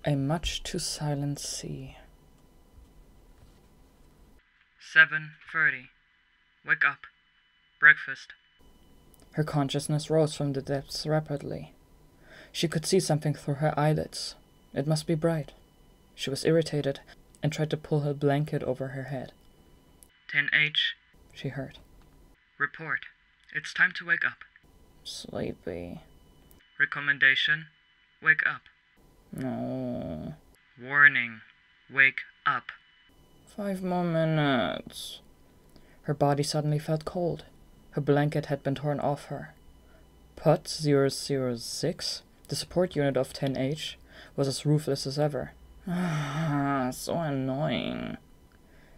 A much too silent sea. 7:30. Wake up. Breakfast. Her consciousness rose from the depths rapidly. She could see something through her eyelids. It must be bright. She was irritated and tried to pull her blanket over her head. 10H. She heard. Report. It's time to wake up. Sleepy. Recommendation. Wake up. No. Warning. Wake up. 5 more minutes. Her body suddenly felt cold. Her blanket had been torn off her. Pod 006, the support unit of 10H, was as ruthless as ever. So annoying.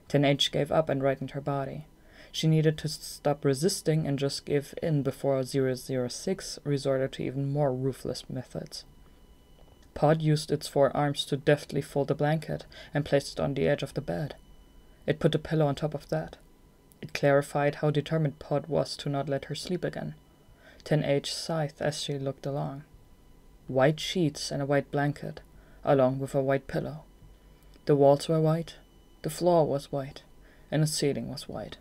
10H gave up and rightened her body. She needed to stop resisting and just give in before 006 resorted to even more ruthless methods. Pod used its 4 arms to deftly fold the blanket and placed it on the edge of the bed. It put a pillow on top of that. It clarified how determined Pod was to not let her sleep again. 10H sighed as she looked along. White sheets and a white blanket, along with a white pillow. The walls were white, the floor was white, and the ceiling was white.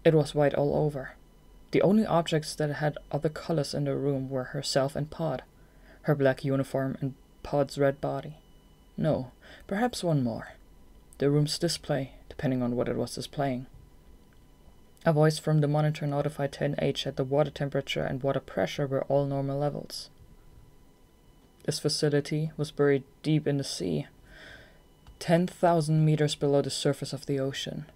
It was white all over. The only objects that had other colors in the room were herself and Pod, her black uniform and Pod's red body. No, perhaps one more. The room's display, depending on what it was displaying. A voice from the monitor notified 10H that the water temperature and water pressure were all normal levels. This facility was buried deep in the sea, 10,000 meters below the surface of the ocean.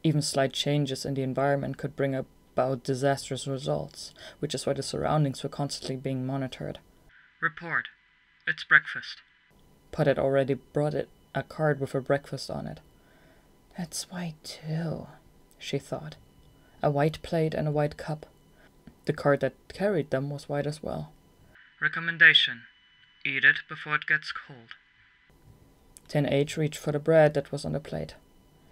Even slight changes in the environment could bring about disastrous results, which is why the surroundings were constantly being monitored. Report. It's breakfast. Pod had already brought it a card with her breakfast on it. That's white too, she thought. A white plate and a white cup. The card that carried them was white as well. Recommendation. Eat it before it gets cold. 10H reached for the bread that was on the plate.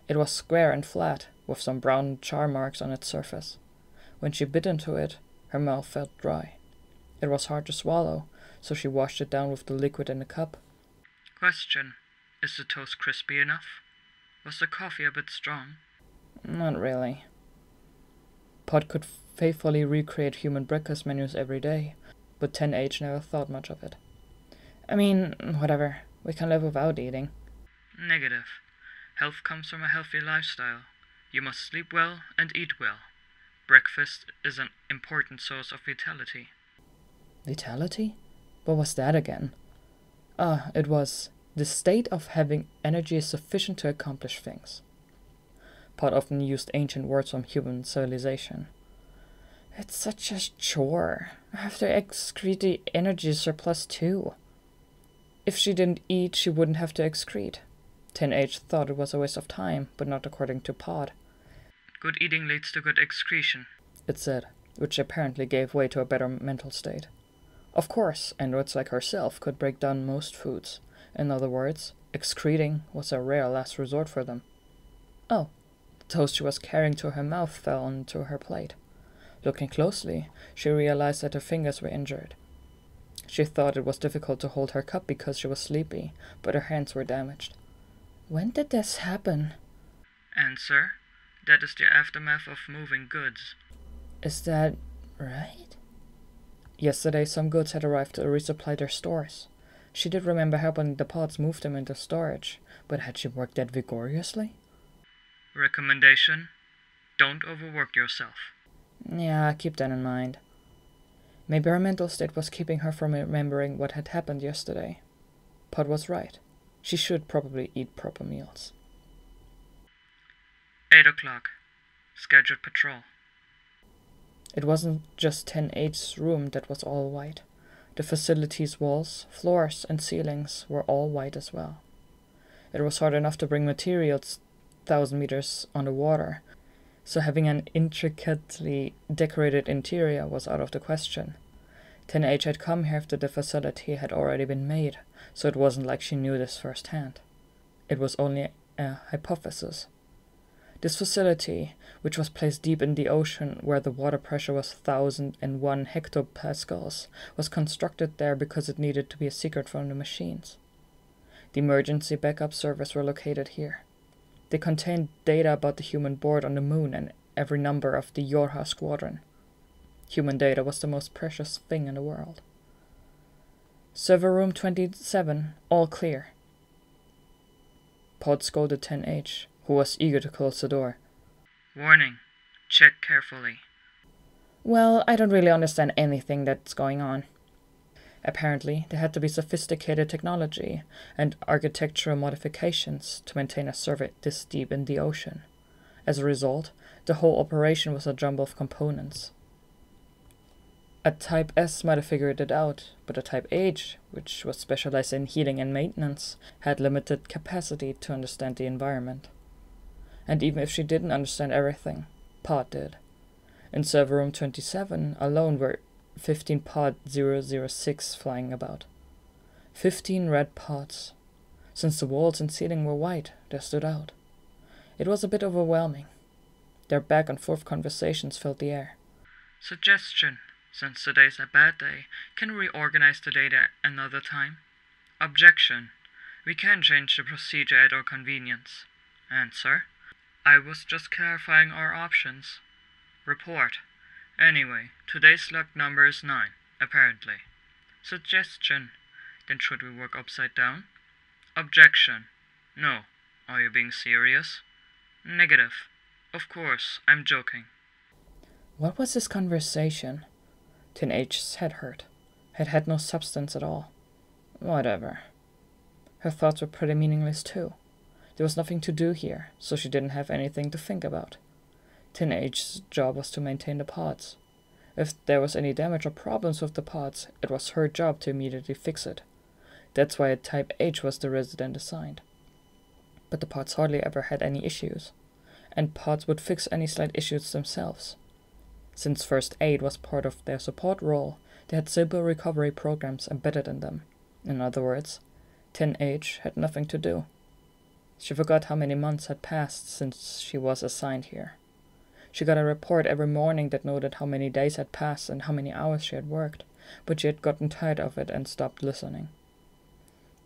It was square and flat, with some brown char marks on its surface. When she bit into it, her mouth felt dry. It was hard to swallow, so she washed it down with the liquid in the cup. Question. Is the toast crispy enough? Was the coffee a bit strong? Not really. Pod could faithfully recreate human breakfast menus every day, but 10H never thought much of it. I mean, whatever. We can live without eating. Negative. Health comes from a healthy lifestyle. You must sleep well and eat well. Breakfast is an important source of vitality. Vitality? What was that again? It was the state of having energy sufficient to accomplish things. Pod often used ancient words from human civilization. It's such a chore. I have to excrete the energy surplus too. If she didn't eat, she wouldn't have to excrete. 10H thought it was a waste of time, but not according to Pod. Good eating leads to good excretion, it said, which apparently gave way to a better mental state. Of course, androids like herself could break down most foods. In other words, excreting was a rare last resort for them. Oh, the toast she was carrying to her mouth fell onto her plate. Looking closely, she realized that her fingers were injured. She thought it was difficult to hold her cup because she was sleepy, but her hands were damaged. When did this happen? Answer. That is the aftermath of moving goods. Is that right? Yesterday some goods had arrived to resupply their stores. She did remember helping the pods move them into storage, but had she worked that vigorously? Recommendation. Don't overwork yourself. Yeah, keep that in mind. Maybe her mental state was keeping her from remembering what had happened yesterday. Pod was right. She should probably eat proper meals. 8 o'clock. Scheduled patrol. It wasn't just 10H's room that was all white. The facility's walls, floors, and ceilings were all white as well. It was hard enough to bring materials 1,000 meters underwater, so having an intricately decorated interior was out of the question. 10H had come here after the facility had already been made, so it wasn't like she knew this firsthand. It was only a hypothesis. This facility, which was placed deep in the ocean where the water pressure was 1,001 hectopascals, was constructed there because it needed to be a secret from the machines. The emergency backup servers were located here. They contained data about the human board on the moon and every number of the Yorha squadron. Human data was the most precious thing in the world. Server room 27, all clear. Pod scolded 10H, who was eager to close the door. Warning. Check carefully. Well, I don't really understand anything that's going on. Apparently, there had to be sophisticated technology and architectural modifications to maintain a server this deep in the ocean. As a result, the whole operation was a jumble of components. A Type S might have figured it out, but a Type H, which was specialized in heating and maintenance, had limited capacity to understand the environment. And even if she didn't understand everything, Pod did. In server room 27 alone were 15 Pod 006 flying about. 15 red pods. Since the walls and ceiling were white, they stood out. It was a bit overwhelming. Their back and forth conversations filled the air. Suggestion. Since today's a bad day, can we reorganize the data another time? Objection. We can change the procedure at our convenience. Answer. I was just clarifying our options. Report. Anyway, today's log number is 9, apparently. Suggestion. Then should we work upside down? Objection. No. Are you being serious? Negative. Of course, I'm joking. What was this conversation? 10H's head hurt. It had no substance at all. Whatever. Her thoughts were pretty meaningless too. There was nothing to do here, so she didn't have anything to think about. 10H's job was to maintain the pods. If there was any damage or problems with the pods, it was her job to immediately fix it. That's why a Type H was the resident assigned. But the pods hardly ever had any issues, and pods would fix any slight issues themselves. Since First Aid was part of their support role, they had simple recovery programs embedded in them. In other words, 10H had nothing to do. She forgot how many months had passed since she was assigned here. She got a report every morning that noted how many days had passed and how many hours she had worked, but she had gotten tired of it and stopped listening.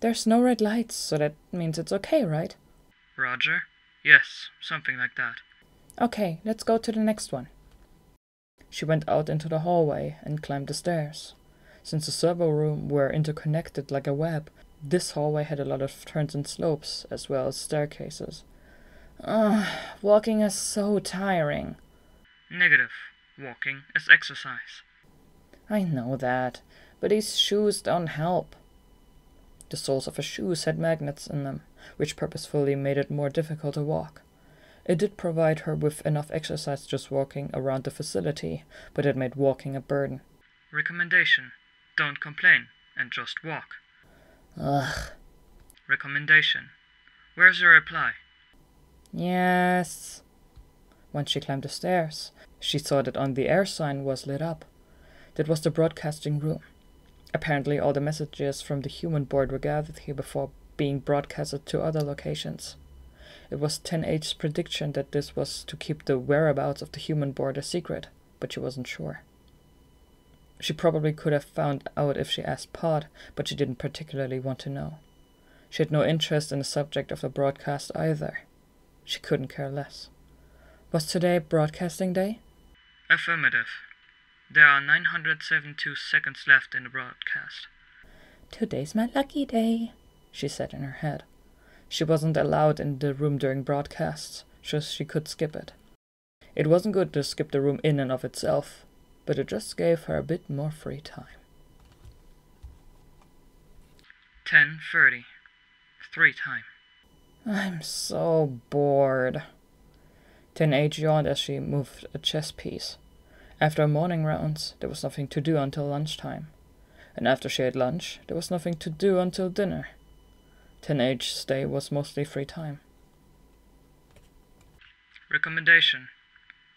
There's no red lights, so that means it's okay, right? Roger? Yes, something like that. Okay, let's go to the next one. She went out into the hallway and climbed the stairs. Since the servo room were interconnected like a web, this hallway had a lot of turns and slopes, as well as staircases. Walking is so tiring. Negative. Walking is exercise. I know that, but these shoes don't help. The soles of her shoes had magnets in them, which purposefully made it more difficult to walk. It did provide her with enough exercise just walking around the facility, but it made walking a burden. Recommendation. Don't complain and just walk. Ugh. Recommendation. Where's your reply? Yes. Once she climbed the stairs, she saw that on the air sign was lit up. That was the broadcasting room. Apparently all the messages from the human board were gathered here before being broadcasted to other locations. It was 10H's prediction that this was to keep the whereabouts of the human board a secret, but she wasn't sure. She probably could have found out if she asked Pod, but she didn't particularly want to know. She had no interest in the subject of the broadcast either. She couldn't care less. Was today broadcasting day? Affirmative. There are 972 seconds left in the broadcast. Today's my lucky day, she said in her head. She wasn't allowed in the room during broadcasts, so she could skip it. It wasn't good to skip the room in and of itself, but it just gave her a bit more free time. 10:30. 3 time. I'm so bored. 10H yawned as she moved a chess piece. After her morning rounds, there was nothing to do until lunchtime. And after she had lunch, there was nothing to do until dinner. 10H's day was mostly free time. Recommendation.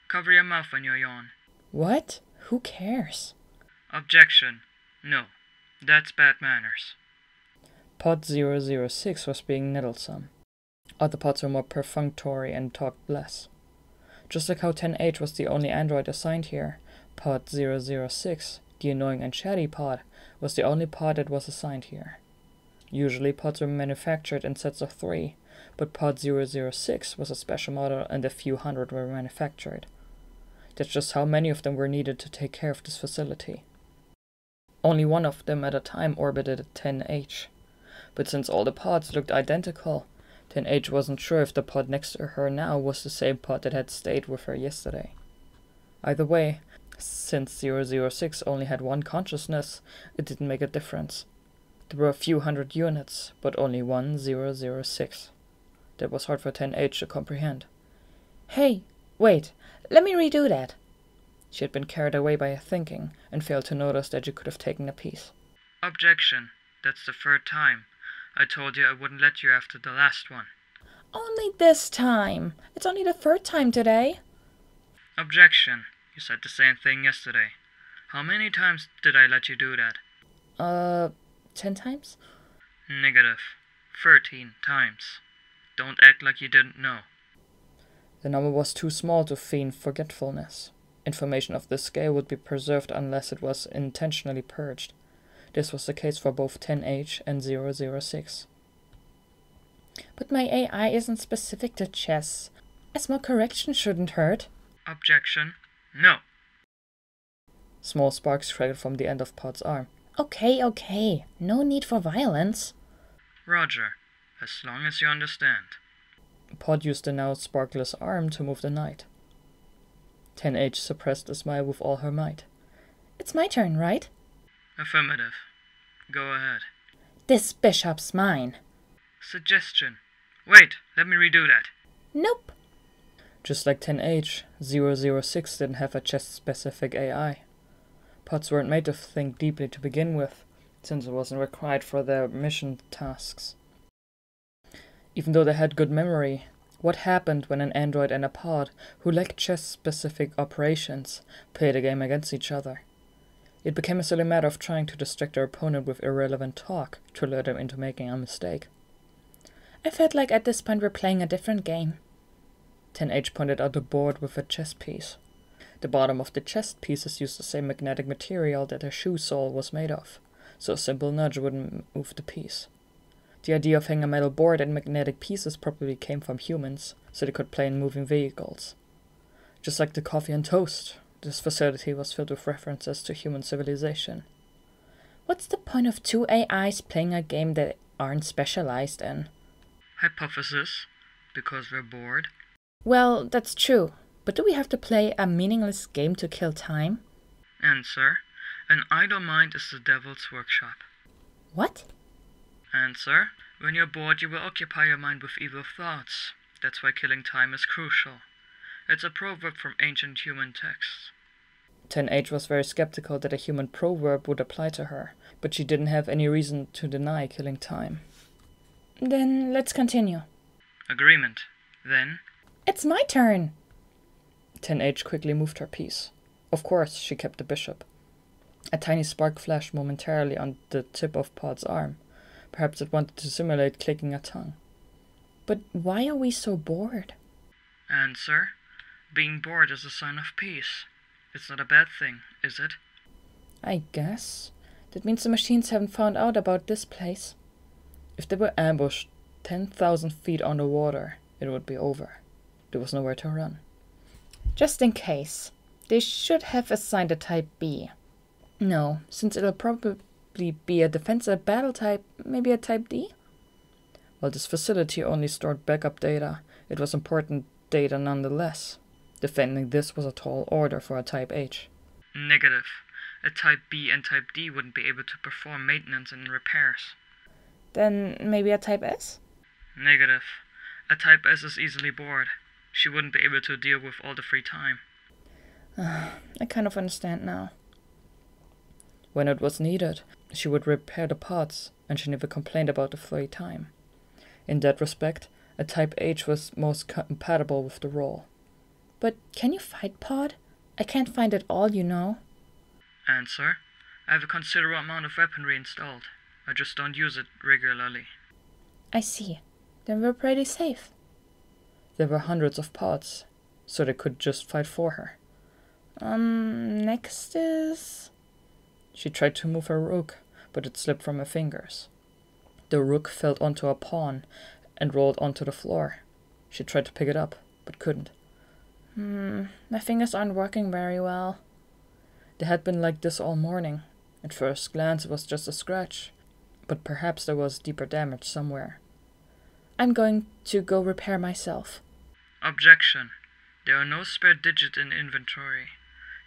Cover your mouth when you yawn. What? Who cares? Objection. No. That's bad manners. Pod 006 was being nettlesome. Other pods were more perfunctory and talked less. Just like how 10H was the only android assigned here, Pod 006, the annoying and chatty pod, was the only pod that was assigned here. Usually pods were manufactured in sets of 3, but pod 006 was a special model and a few hundred were manufactured. That's just how many of them were needed to take care of this facility. Only one of them at a time orbited at 10H. But since all the pods looked identical, 10H wasn't sure if the pod next to her now was the same pod that had stayed with her yesterday. Either way, since 006 only had one consciousness, it didn't make a difference. There were a few hundred units, but only one 006. That was hard for 10H to comprehend. Hey, wait, let me redo that. She had been carried away by her thinking, and failed to notice that she could have taken a piece. Objection. That's the third time. I told you I wouldn't let you after the last one. Only this time. It's only the third time today. Objection. You said the same thing yesterday. How many times did I let you do that? 10 times? Negative. 13 times. Don't act like you didn't know. The number was too small to feign forgetfulness. Information of this scale would be preserved unless it was intentionally purged. This was the case for both 10H and 006. But my AI isn't specific to chess. A small correction shouldn't hurt. Objection. No. Small sparks crackled from the end of Pod's arm. Okay. No need for violence. Roger. As long as you understand. Pod used the now sparkless arm to move the knight. 10H suppressed a smile with all her might. It's my turn, right? Affirmative. Go ahead. This bishop's mine. Suggestion. Wait, let me redo that. Nope. Just like 10H, 006 didn't have a chess-specific AI. Pods weren't made to think deeply to begin with, since it wasn't required for their mission tasks. Even though they had good memory, what happened when an android and a pod, who lacked chess-specific operations, played a game against each other? It became a silly matter of trying to distract their opponent with irrelevant talk to lure them into making a mistake. I felt like at this point we're playing a different game. 10H pointed out the board with a chess piece. The bottom of the chess pieces used the same magnetic material that a shoe sole was made of, so a simple nudge wouldn't move the piece. The idea of having a metal board and magnetic pieces probably came from humans, so they could play in moving vehicles. Just like the coffee and toast, this facility was filled with references to human civilization. What's the point of two AIs playing a game they aren't specialized in? Hypothesis. Because we're bored. Well, that's true. But do we have to play a meaningless game to kill time? Answer. An idle mind is the devil's workshop. What? Answer. When you're bored, you will occupy your mind with evil thoughts. That's why killing time is crucial. It's a proverb from ancient human texts. 10H was very skeptical that a human proverb would apply to her, but she didn't have any reason to deny killing time. Then let's continue. Agreement. Then? It's my turn! 10H quickly moved her piece. Of course, she kept the bishop. A tiny spark flashed momentarily on the tip of Pod's arm. Perhaps it wanted to simulate clicking a tongue. But why are we so bored? Answer. Being bored is a sign of peace. It's not a bad thing, is it? I guess. That means the machines haven't found out about this place. If they were ambushed 10,000 feet underwater, it would be over. There was nowhere to run. Just in case. They should have assigned a Type B. No, since it'll probably be a defensive battle type, maybe a Type D? While this facility only stored backup data, it was important data nonetheless. Defending this was a tall order for a Type H. Negative. A Type B and Type D wouldn't be able to perform maintenance and repairs. Then maybe a Type S? Negative. A Type S is easily bored. She wouldn't be able to deal with all the free time. I kind of understand now. When it was needed, she would repair the pods, and she never complained about the free time. In that respect, a Type H was most compatible with the role. But can you fight Pod? I can't find it all, you know. Answer. I have a considerable amount of weaponry installed. I just don't use it regularly. I see. Then we're pretty safe. There were hundreds of pods, so they could just fight for her. Next is... She tried to move her rook, but it slipped from her fingers. The rook fell onto a pawn and rolled onto the floor. She tried to pick it up, but couldn't. My fingers aren't working very well. They had been like this all morning. At first glance it was just a scratch, but perhaps there was deeper damage somewhere. I'm going to go repair myself. Objection. There are no spare digits in inventory.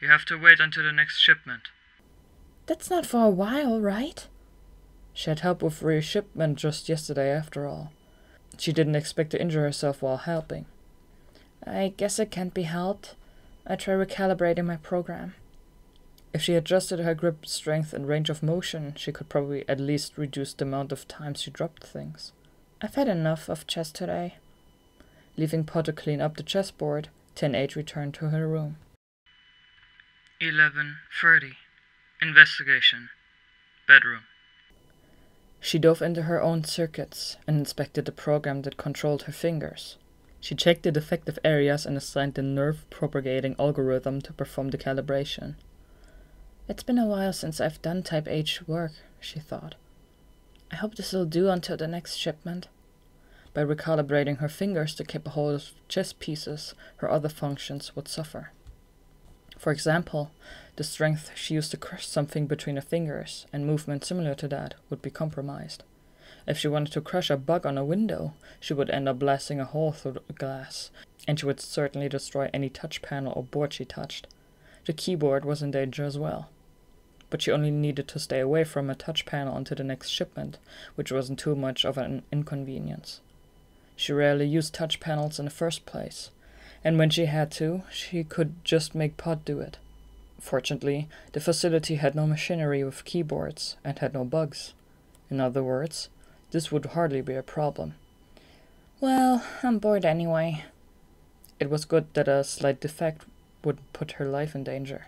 You have to wait until the next shipment. That's not for a while, right? She had helped with reshipment just yesterday after all. She didn't expect to injure herself while helping. I guess it can't be helped. I try recalibrating my program. If she adjusted her grip strength and range of motion, she could probably at least reduce the amount of times she dropped things. I've had enough of chess today. Leaving Pod to clean up the chessboard, 10H returned to her room. 11:30. Investigation. Bedroom. She dove into her own circuits and inspected the program that controlled her fingers. She checked the defective areas and assigned the nerve-propagating algorithm to perform the calibration. It's been a while since I've done Type H work, she thought. I hope this will do until the next shipment. By recalibrating her fingers to keep a hold of chess pieces, her other functions would suffer. For example, the strength she used to crush something between her fingers and movement similar to that would be compromised. If she wanted to crush a bug on a window, she would end up blasting a hole through the glass, and she would certainly destroy any touch panel or board she touched. The keyboard was in danger as well. But she only needed to stay away from a touch panel until the next shipment, which wasn't too much of an inconvenience. She rarely used touch panels in the first place, and when she had to, she could just make Pod do it. Fortunately, the facility had no machinery with keyboards and had no bugs. In other words, this would hardly be a problem. Well, I'm bored anyway. It was good that a slight defect would put her life in danger.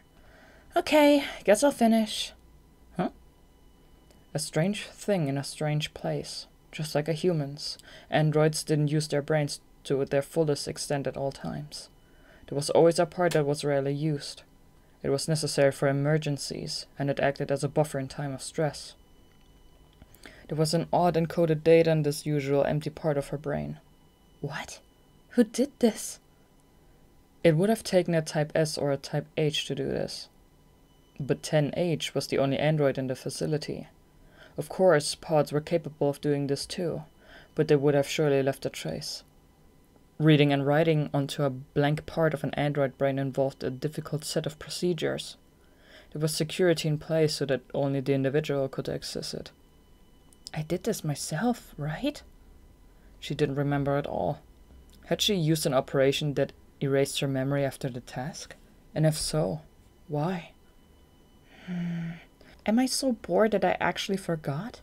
Okay, guess I'll finish. Huh? A strange thing in a strange place. Just like humans, androids didn't use their brains to their fullest extent at all times. There was always a part that was rarely used. It was necessary for emergencies, and it acted as a buffer in time of stress. There was an odd encoded data in this usual empty part of her brain. What? Who did this? It would have taken a Type S or a Type H to do this. But 10H was the only android in the facility. Of course, pods were capable of doing this too, but they would have surely left a trace. Reading and writing onto a blank part of an android brain involved a difficult set of procedures. There was security in place so that only the individual could access it. I did this myself, right? She didn't remember at all. Had she used an operation that erased her memory after the task? And if so, why? Am I so bored that I actually forgot?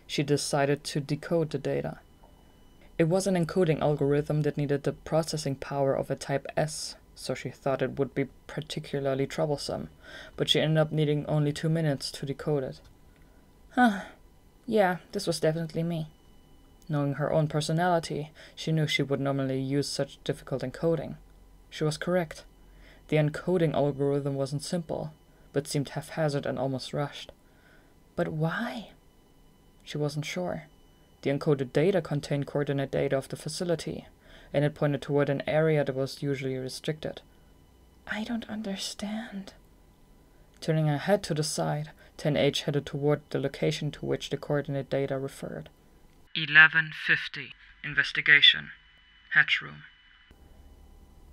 She decided to decode the data. It was an encoding algorithm that needed the processing power of a Type S, so she thought it would be particularly troublesome, but she ended up needing only 2 minutes to decode it. Yeah, this was definitely me. Knowing her own personality, she knew she would normally use such difficult encoding. She was correct. The encoding algorithm wasn't simple, but seemed haphazard and almost rushed. But why? She wasn't sure. The encoded data contained coordinate data of the facility, and it pointed toward an area that was usually restricted. I don't understand. Turning her head to the side, 10H headed toward the location to which the coordinate data referred. 11:50. Investigation. Hatch room.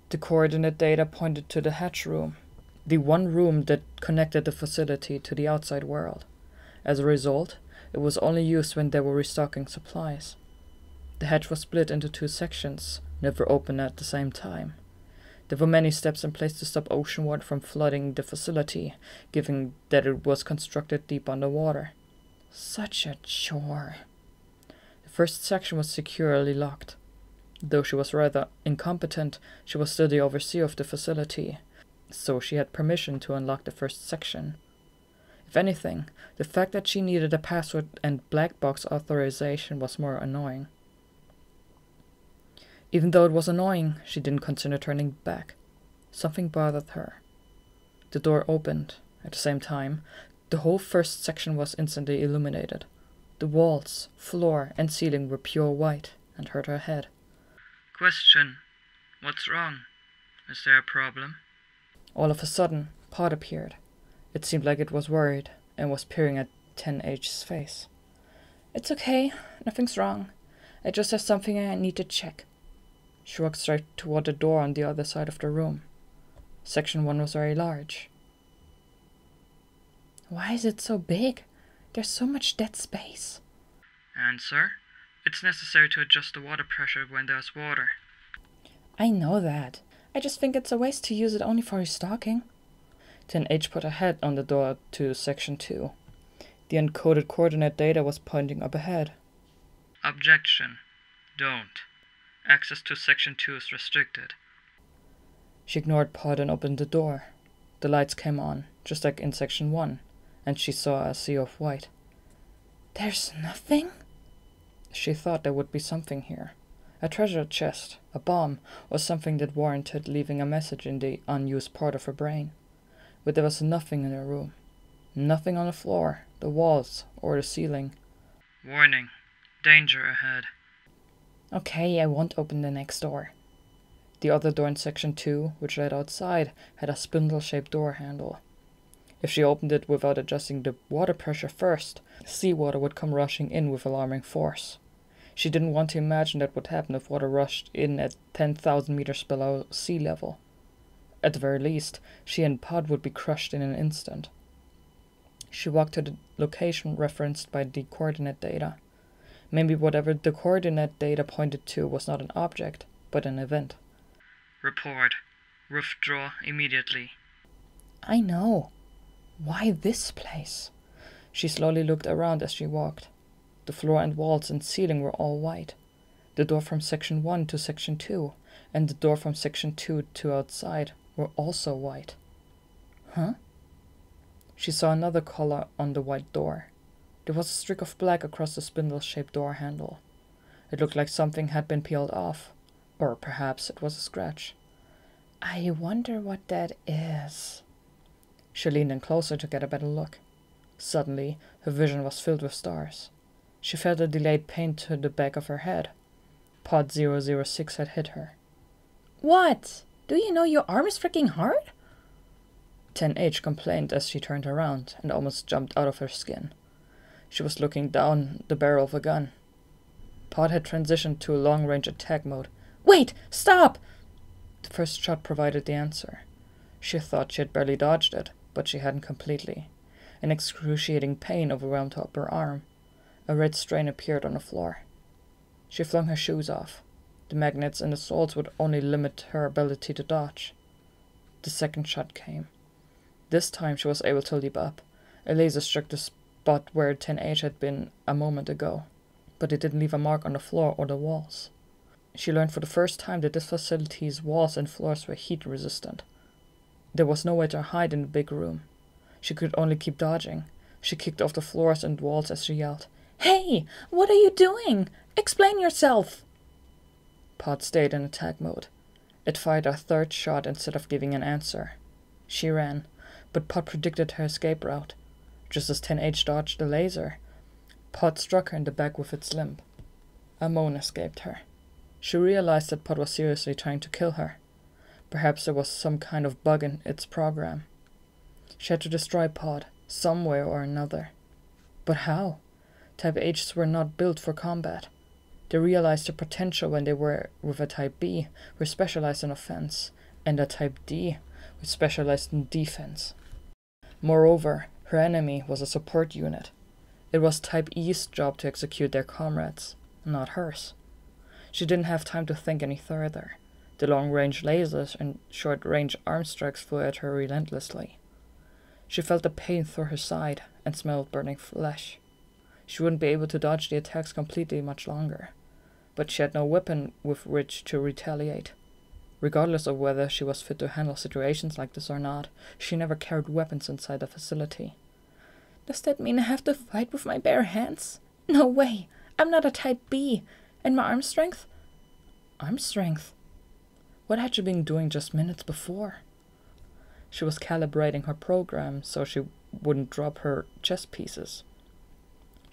The coordinate data pointed to the hatch room, the one room that connected the facility to the outside world. As a result, it was only used when they were restocking supplies. The hatch was split into 2 sections, never open at the same time. There were many steps in place to stop ocean water from flooding the facility, given that it was constructed deep underwater. Such a chore. The first section was securely locked. Though she was rather incompetent, she was still the overseer of the facility, so she had permission to unlock the first section. If anything, the fact that she needed a password and black box authorization was more annoying. Even though it was annoying, she didn't consider turning back. Something bothered her. The door opened. At the same time, the whole first section was instantly illuminated. The The walls, floor, and ceiling were pure white, and hurt her head. Question. What's wrong? Is there a problem? All of a sudden, Pod appeared. It seemed like it was worried, and was peering at 10H's face. It's okay, nothing's wrong. I just have something I need to check. She walked straight toward the door on the other side of the room. Section 1 was very large. Why is it so big? There's so much dead space. Answer. It's necessary to adjust the water pressure when there's water. I know that. I just think it's a waste to use it only for restocking. 10H put her head on the door to Section 2. The encoded coordinate data was pointing up ahead. Objection. Don't. Access to Section 2 is restricted. She ignored Pod and opened the door. The lights came on, just like in Section 1, and she saw a sea of white. There's nothing? She thought there would be something here. A treasure chest, a bomb, or something that warranted leaving a message in the unused part of her brain. But there was nothing in her room. Nothing on the floor, the walls, or the ceiling. Warning. Danger ahead. Okay, I won't open the next door. The other door in Section 2, which led outside, had a spindle-shaped door handle. If she opened it without adjusting the water pressure first, seawater would come rushing in with alarming force. She didn't want to imagine that would happen if water rushed in at 10,000 meters below sea level. At the very least, she and Pod would be crushed in an instant. She walked to the location referenced by the coordinate data. Maybe whatever the coordinate data pointed to was not an object, but an event. Report. Withdraw immediately. I know. Why this place? She slowly looked around as she walked. The floor and walls and ceiling were all white. The door from Section 1 to Section 2, and the door from Section 2 to outside, were also white. Huh? She saw another color on the white door. There was a streak of black across the spindle-shaped door handle. It looked like something had been peeled off, or perhaps it was a scratch. I wonder what that is. She leaned in closer to get a better look. Suddenly, her vision was filled with stars. She felt a delayed pain to the back of her head. Pod 006 had hit her. What? Do you know your arm is freaking hard? 10H complained as she turned around and almost jumped out of her skin. She was looking down the barrel of a gun. Pod had transitioned to a long-range attack mode. Wait! Stop! The first shot provided the answer. She thought she had barely dodged it, but she hadn't completely. An excruciating pain overwhelmed her upper arm. A red stain appeared on the floor. She flung her shoes off. The magnets in the soles would only limit her ability to dodge. The second shot came. This time she was able to leap up. A laser struck the spot where 10H had been a moment ago, but it didn't leave a mark on the floor or the walls. She learned for the first time that this facility's walls and floors were heat resistant. There was no way to hide in the big room. She could only keep dodging. She kicked off the floors and walls as she yelled, Hey! What are you doing? Explain yourself! Pod stayed in attack mode. It fired a third shot instead of giving an answer. She ran, but Pod predicted her escape route. Just as 10H dodged the laser, Pod struck her in the back with its limb. A moan escaped her. She realized that Pod was seriously trying to kill her. Perhaps there was some kind of bug in its program. She had to destroy Pod, some way or another. But how? Type H's were not built for combat. They realized their potential when they were with a Type B, who specialized in offense, and a Type D, who specialized in defense. Moreover, her enemy was a support unit. It was Type E's job to execute their comrades, not hers. She didn't have time to think any further. The long-range lasers and short-range arm strikes flew at her relentlessly. She felt the pain through her side and smelled burning flesh. She wouldn't be able to dodge the attacks completely much longer, but she had no weapon with which to retaliate. Regardless of whether she was fit to handle situations like this or not, she never carried weapons inside the facility. Does that mean I have to fight with my bare hands? No way! I'm not a Type B. And my arm strength? Arm strength? What had she been doing just minutes before? She was calibrating her program so she wouldn't drop her chess pieces.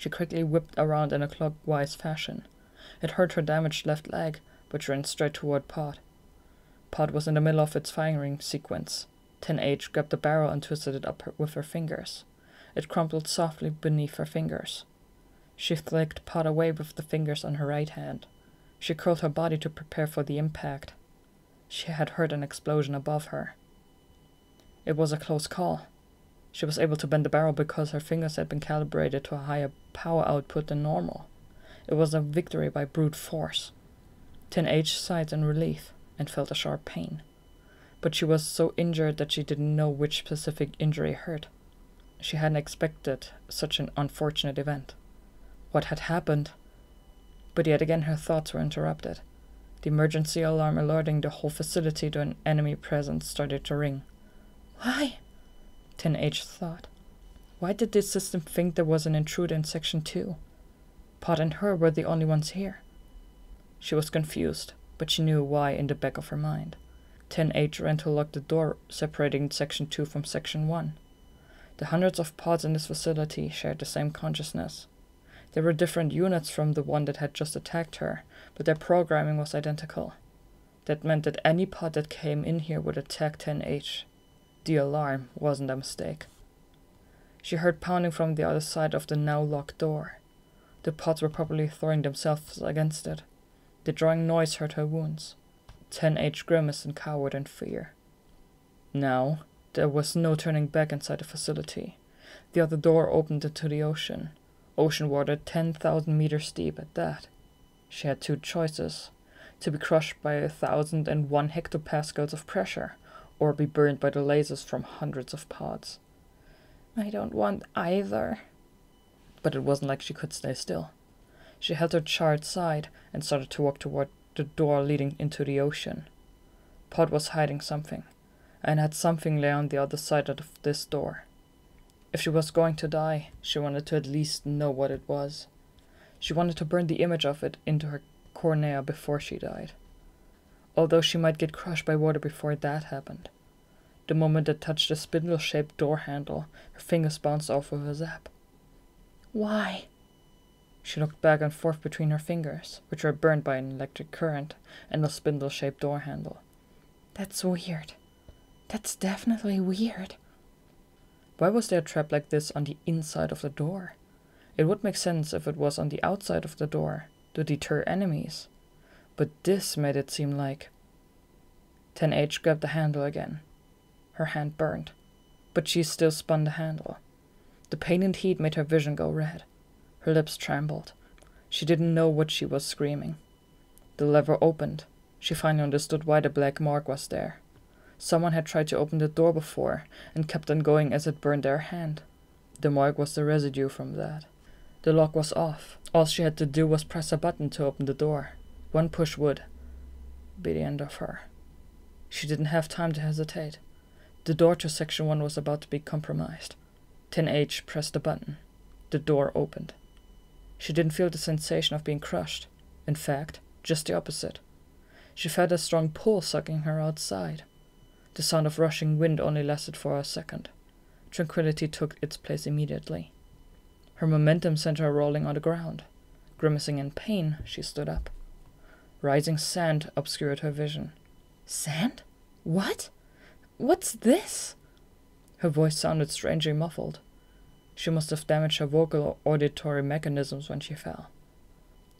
She quickly whipped around in a clockwise fashion. It hurt her damaged left leg, but ran straight toward Pod. Pod was in the middle of its firing sequence. 10H grabbed the barrel and twisted it up with her fingers. It crumpled softly beneath her fingers. She flicked Pod away with the fingers on her right hand. She curled her body to prepare for the impact. She had heard an explosion above her. It was a close call. She was able to bend the barrel because her fingers had been calibrated to a higher power output than normal. It was a victory by brute force. 10H sighed in relief and felt a sharp pain. But she was so injured that she didn't know which specific injury hurt. She hadn't expected such an unfortunate event. What had happened? But yet again her thoughts were interrupted. The emergency alarm alerting the whole facility to an enemy presence started to ring. Why? 10H thought. Why did this system think there was an intruder in Section 2? Pod and her were the only ones here. She was confused, but she knew why in the back of her mind. 10H ran to lock the door separating Section 2 from Section 1. The hundreds of pods in this facility shared the same consciousness. They were different units from the one that had just attacked her, but their programming was identical. That meant that any pod that came in here would attack 10H. The alarm wasn't a mistake. She heard pounding from the other side of the now locked door. The pods were probably throwing themselves against it. The drawing noise hurt her wounds. 10H grimaced and cowered in fear. Now, there was no turning back inside the facility. The other door opened into the ocean. Ocean water 10,000 meters deep at that. She had two choices: to be crushed by 1,001 hectopascals of pressure, or be burned by the lasers from hundreds of pods. I don't want either. But it wasn't like she could stay still. She held her charred side and started to walk toward the door leading into the ocean. Pod was hiding something, and had something lay on the other side of this door. If she was going to die, she wanted to at least know what it was. She wanted to burn the image of it into her cornea before she died. Although she might get crushed by water before that happened. The moment it touched the spindle-shaped door handle, her fingers bounced off with a zap. Why? She looked back and forth between her fingers, which were burned by an electric current, and the spindle-shaped door handle. That's weird. That's definitely weird. Why was there a trap like this on the inside of the door? It would make sense if it was on the outside of the door, to deter enemies. But this made it seem like... 10H grabbed the handle again. Her hand burned, but she still spun the handle. The pain and heat made her vision go red. Her lips trembled. She didn't know what she was screaming. The lever opened. She finally understood why the black mark was there. Someone had tried to open the door before, and kept on going as it burned their hand. The mark was the residue from that. The lock was off. All she had to do was press a button to open the door. One push would be the end of her. She didn't have time to hesitate. The door to Section 1 was about to be compromised. 10H pressed the button. The door opened. She didn't feel the sensation of being crushed. In fact, just the opposite. She felt a strong pull sucking her outside. The sound of rushing wind only lasted for a second. Tranquility took its place immediately. Her momentum sent her rolling on the ground. Grimacing in pain, she stood up. Rising sand obscured her vision. Sand? What? What's this? Her voice sounded strangely muffled. She must have damaged her vocal or auditory mechanisms when she fell.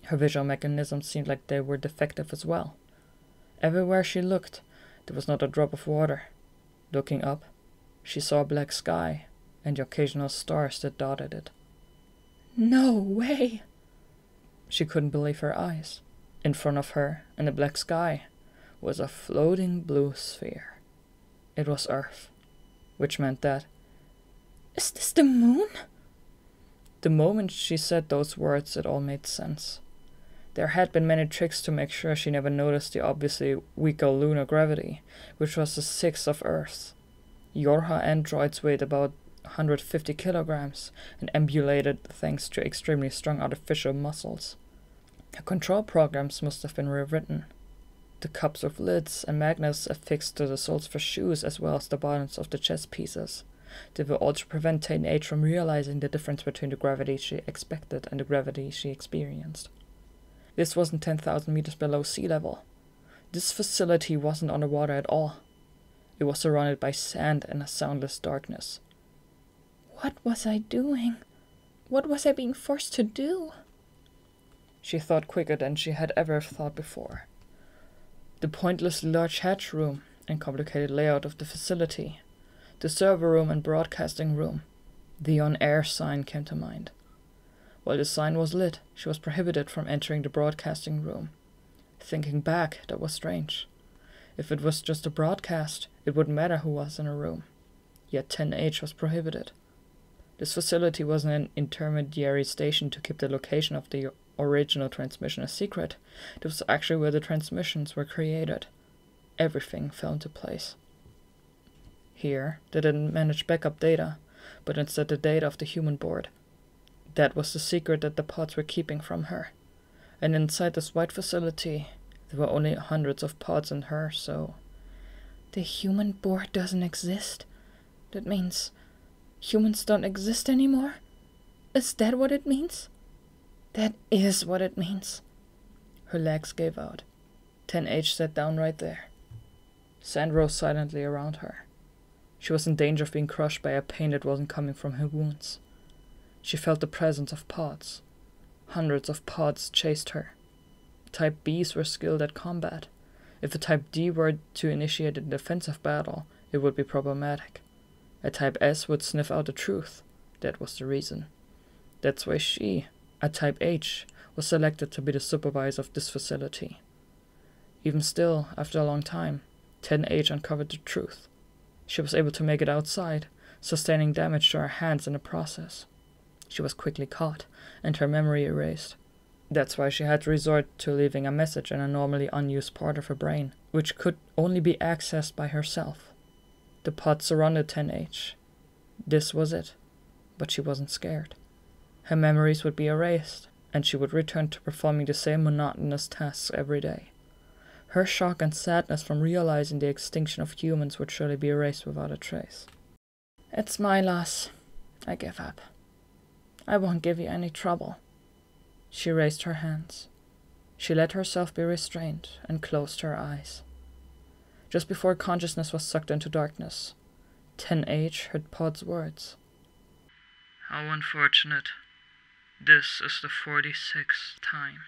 Her visual mechanisms seemed like they were defective as well. Everywhere she looked, there was not a drop of water. Looking up, she saw a black sky and the occasional stars that dotted it. No way! She couldn't believe her eyes. In front of her, in the black sky, was a floating blue sphere. It was Earth, which meant that... Is this the moon? The moment she said those words, it all made sense. There had been many tricks to make sure she never noticed the obviously weaker lunar gravity, which was a sixth of Earth's. Yorha androids weighed about 150 kilograms and ambulated thanks to extremely strong artificial muscles. Her control programs must have been rewritten. The cups with lids and magnets affixed to the soles for shoes as well as the bottoms of the chess pieces. They will also prevent 10H from realizing the difference between the gravity she expected and the gravity she experienced. This wasn't 10,000 meters below sea level. This facility wasn't underwater at all. It was surrounded by sand and a soundless darkness. What was I doing? What was I being forced to do? She thought quicker than she had ever thought before. The pointlessly large hatch room and complicated layout of the facility, the server room and broadcasting room, the on-air sign came to mind. While the sign was lit, she was prohibited from entering the broadcasting room. Thinking back, that was strange. If it was just a broadcast, it wouldn't matter who was in a room. Yet 10H was prohibited. This facility wasn't an intermediary station to keep the location of the original transmission a secret. This was actually where the transmissions were created. Everything fell into place. Here, they didn't manage backup data, but instead the data of the human board. That was the secret that the pods were keeping from her. And inside this white facility, there were only hundreds of pods in her, so... The human board doesn't exist? That means humans don't exist anymore? Is that what it means? That is what it means. Her legs gave out. 10H sat down right there. Sand rose silently around her. She was in danger of being crushed by a pain that wasn't coming from her wounds. She felt the presence of pods. Hundreds of pods chased her. Type Bs were skilled at combat. If a Type D were to initiate a defensive battle, it would be problematic. A Type S would sniff out the truth. That was the reason. That's why she, a Type H, was selected to be the supervisor of this facility. Even still, after a long time, 10H uncovered the truth. She was able to make it outside, sustaining damage to her hands in the process. She was quickly caught, and her memory erased. That's why she had to resort to leaving a message in a normally unused part of her brain, which could only be accessed by herself. The pod surrounded 10H. This was it, but she wasn't scared. Her memories would be erased, and she would return to performing the same monotonous tasks every day. Her shock and sadness from realizing the extinction of humans would surely be erased without a trace. It's my loss. I give up. I won't give you any trouble. She raised her hands. She let herself be restrained and closed her eyes. Just before consciousness was sucked into darkness, 10H heard Pod's words. How unfortunate. This is the 46th time.